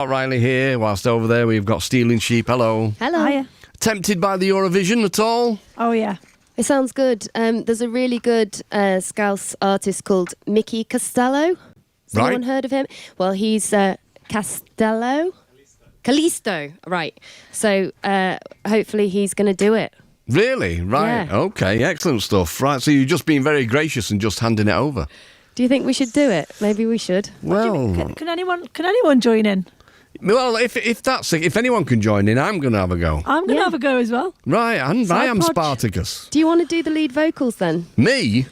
Marc Riley here, whilst over there we've got Stealing Sheep. Hello. Hello. Hiya. Tempted by the Eurovision at all? Oh, yeah. It sounds good. There's a really good Scouse artist called Mickey Costello. Has Right. anyone heard of him? Well, he's Castello? Callisto. Right. So hopefully he's going to do it. Really? Right. Yeah. Okay, excellent stuff. Right, so you've just been very gracious and just handing it over. Do you think we should do it? Maybe we should. Well, Can anyone join in? if anyone can join in, I'm going to have a go. I'm going to Yeah. have a go as well. Right, and I am Podge. Spartacus. Do you want to do the lead vocals then? Me?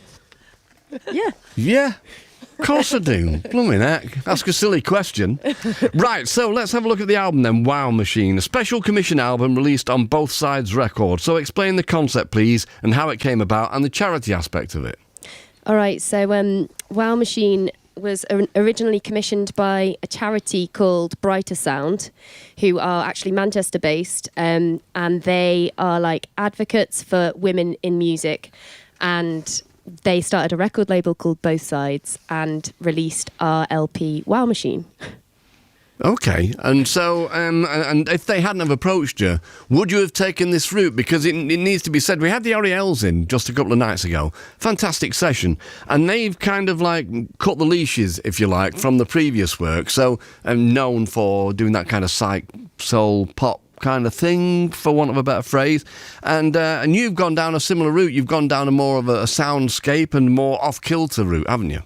Yeah. Yeah. Of course I do. Blooming heck. Ask a silly question. Right, so let's have a look at the album then. Wow Machine, a special commission album released on Both Sides Records. So explain the concept, please, and how it came about and the charity aspect of it. All right. So Wow Machine was originally commissioned by a charity called Brighter Sound, who are actually Manchester-based, and they are like advocates for women in music. And they started a record label called Both Sides and released our LP Wow Machine. Okay, and so, and if they hadn't have approached you, would you have taken this route? Because it needs to be said, we had the Oriels in just a couple of nights ago. Fantastic session. And they've kind of like cut the leashes, if you like, from the previous work. So, known for doing that kind of psych, soul, pop kind of thing, for want of a better phrase. And you've gone down a similar route. You've gone down a more of a soundscape and more off-kilter route, haven't you?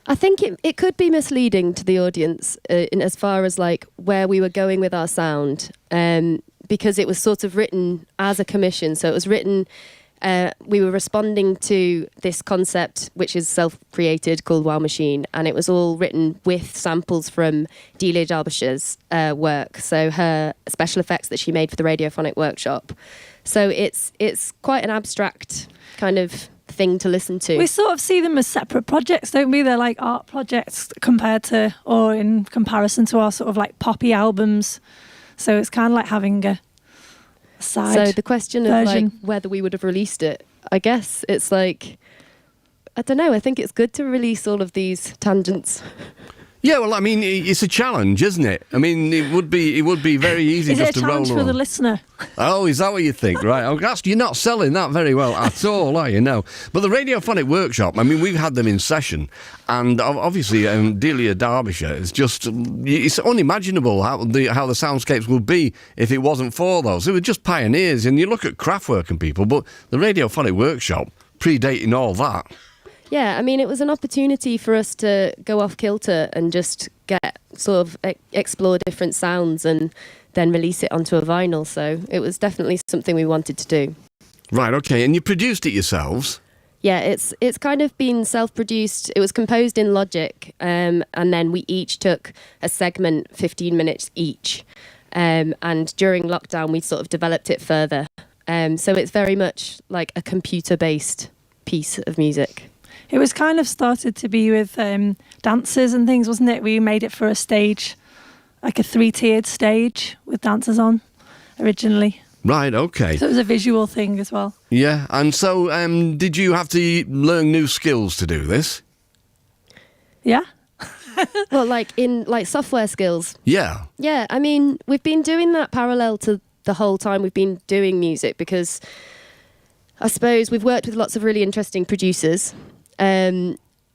I think it could be misleading to the audience in as far as like where we were going with our sound, because it was sort of written as a commission. So it was written, we were responding to this concept, which is self-created, called Wow Machine, and it was all written with samples from Delia Derbyshire's work, so her special effects that she made for the Radiophonic Workshop. So it's quite an abstract kind of thing to listen to. We sort of see them as separate projects, don't we? They're like art projects compared to, or in comparison to our sort of like poppy albums. So it's kind of like having a side So the question of like version. whether we would have released it, I guess it's like, I don't know, I think it's good to release all of these tangents. Yeah, well, I mean, it's a challenge, isn't it? I mean, it would be very easy Is just it a to roll challenge for along. the listener? Oh, is that what you think? Right. Oh, you're not selling that very well at all, are you? No. But the Radiophonic Workshop, I mean, we've had them in session, and obviously Delia Derbyshire is just, it's unimaginable how the soundscapes would be if it wasn't for those. They were just pioneers, and you look at Kraftwerk and people, but the Radiophonic Workshop, predating all that. Yeah, I mean, it was an opportunity for us to go off kilter and just get sort of explore different sounds and then release it onto a vinyl. So it was definitely something we wanted to do. Right, okay, and you produced it yourselves? Yeah, it's kind of been self-produced. It was composed in Logic, and then we each took a segment, 15 minutes each. And during lockdown, we sort of developed it further. So it's very much like a computer-based piece of music. It was kind of started to be with dancers and things, wasn't it? We made it for a stage, like a 3-tiered stage with dancers on originally. Right, okay. So it was a visual thing as well. Yeah, and so did you have to learn new skills to do this? Yeah. Well, like in like software skills. Yeah. Yeah, I mean, we've been doing that parallel to the whole time we've been doing music, because I suppose we've worked with lots of really interesting producers.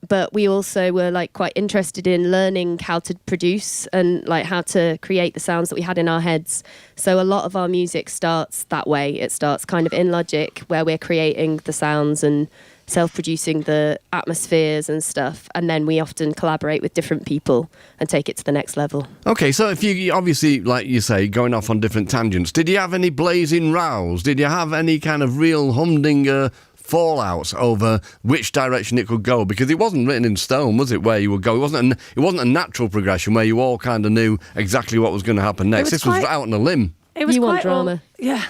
But we also were like quite interested in learning how to produce and like how to create the sounds that we had in our heads. So a lot of our music starts that way. It starts kind of in Logic, where we're creating the sounds and self-producing the atmospheres and stuff. And then we often collaborate with different people and take it to the next level. Okay, so if you obviously, like you say, going off on different tangents, did you have any blazing rows? Did you have any kind of real humdinger fallouts over which direction it could go? Because it wasn't written in stone, was it, where you would go? It wasn't a natural progression where you all kind of knew exactly what was going to happen next. This was out on a limb. It was You want quite drama. Yeah.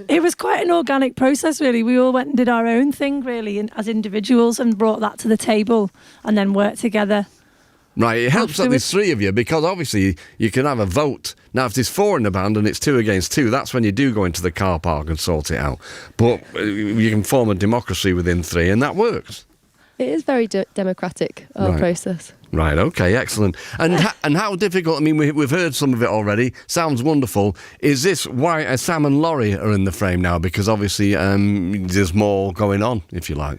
It was quite an organic process, really. We all went and did our own thing, really, as individuals, and brought that to the table and then worked together. Right, it helps that there's 3 of you, because obviously you can have a vote. Now, if there's 4 in the band and it's 2 against 2, that's when you do go into the car park and sort it out. But you can form a democracy within 3, and that works. It is very democratic, our Right. process. Right, okay, excellent. And and how difficult, I mean, we've heard some of it already, sounds wonderful. Is this why Sam and Laurie are in the frame now? Because obviously there's more going on, if you like.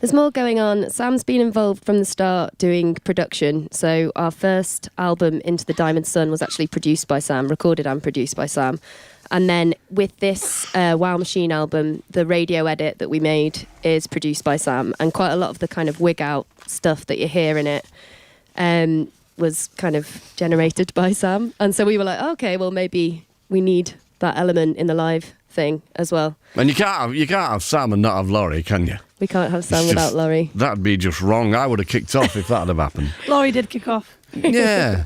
There's more going on. Sam's been involved from the start doing production. So our first album, Into the Diamond Sun, was actually produced by Sam, recorded and produced by Sam. And then with this Wow Machine album, the radio edit that we made is produced by Sam. And quite a lot of the kind of wig out stuff that you hear in it was kind of generated by Sam. And so we were like, okay, well, maybe we need that element in the live thing as well. And you can't have Sam and not have Laurie, can you? We can't have Sam without Laurie. That'd be just wrong. I would have kicked off if that had happened. Laurie did kick off. Yeah.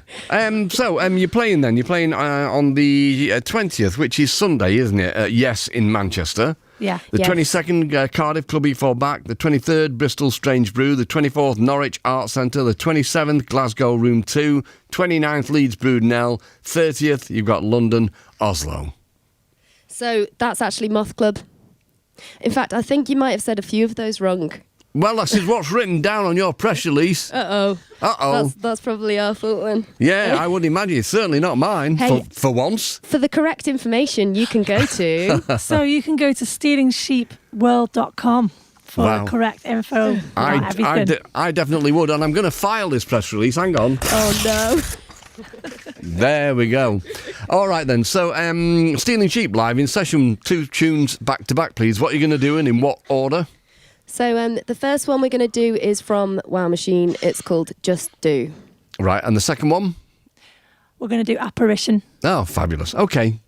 So you're playing then. You're playing on the 20th, which is Sunday, isn't it? Yes, in Manchester. Yeah. The Yes. 22nd, Cardiff Club E4 Back. The 23rd, Bristol Strange Brew. The 24th, Norwich Art Centre. The 27th, Glasgow Room 2. 29th, Leeds Broodnell. 30th, you've got London, Oslo. So that's actually Moth Club. In fact, I think you might have said a few of those wrong. Well, this is what's written down on your press release. Uh-oh. Uh-oh. That's probably our fault then. Yeah, I would imagine. It's certainly not mine, Hey. for once. For the correct information, you can go to... So you can go to stealingsheepworld.com for Wow. correct info about everything. I definitely would, and I'm going to file this press release. Hang on. Oh, no. There we go. All right, then. So, Stealing Sheep live in session, 2 tunes back to back, please. What are you going to do and in what order? So the first one we're going to do is from Wow Machine. It's called Just Do. Right, and the second one? We're going to do Apparition. Oh, fabulous. Okay.